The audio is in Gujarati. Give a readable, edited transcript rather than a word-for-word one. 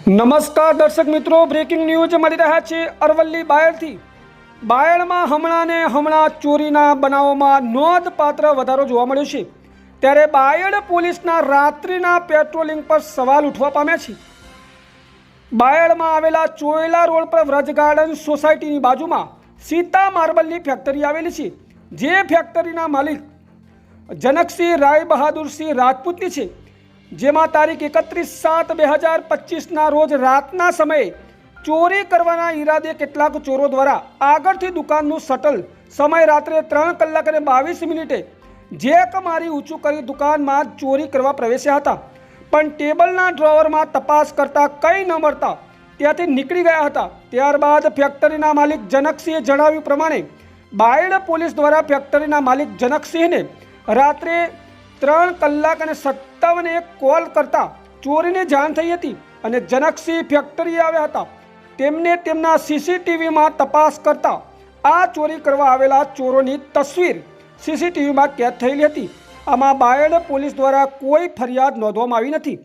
નમસ્કાર દર્શક મિત્રો, બ્રેકિંગ ન્યૂઝ મળી રહ્યા છે અરવલ્લી બાયડથી। બાયડમાં હમણાં ચોરીના બનાવોમાં નોંધપાત્ર વધારો જોવા મળ્યો છે। ત્યારે બાયડ પોલીસના રાત્રિના પેટ્રોલિંગ પર સવાલ ઉઠવા પામ્યા છે। બાયડમાં આવેલા ચોયલા રોડ પર વ્રજ ગાર્ડન સોસાયટીની બાજુમાં સીતા માર્બલની ફેક્ટરી આવેલી છે, જે ફેક્ટરીના માલિક જનકસિંહ રાય બહાદુરસિંહ રાજપૂતની છે, જેમાં તારીખ 31/7/2025ના રોજ રાતના સમયે ચોરી કરવાના ઈરાદે કેટલાક ચોરો દ્વારા આગળથી દુકાનનું શટલ સમય રાત્રે 3:22 જેક મારી ઊંચું કરી દુકાનમાં ચોરી કરવા પ્રવેશ્યા હતા, પણ ટેબલના ડ્રોવરમાં તપાસ કરતા કંઈ ન મળતા ત્યાંથી નીકળી ગયા હતા। ત્યારબાદ ફેક્ટરીના માલિક જનકસિંહે જણાવ્યું પ્રમાણે બાયડ પોલીસ દ્વારા ફેક્ટરીના માલિક જનકસિંહને રાત્રે 3:57 કોલ કરતા ચોરીની જાણ થઈ હતી અને જનકસિંહ ફેક્ટરીએ આવ્યા હતા। તેમને તેમના સીસીટીવીમાં તપાસ કરતા આ ચોરી કરવા આવેલા ચોરોની તસવીર સીસીટીવીમાં કેદ થયેલી હતી। આમાં બાયડ પોલીસ દ્વારા કોઈ ફરિયાદ નોંધવામાં આવી નથી।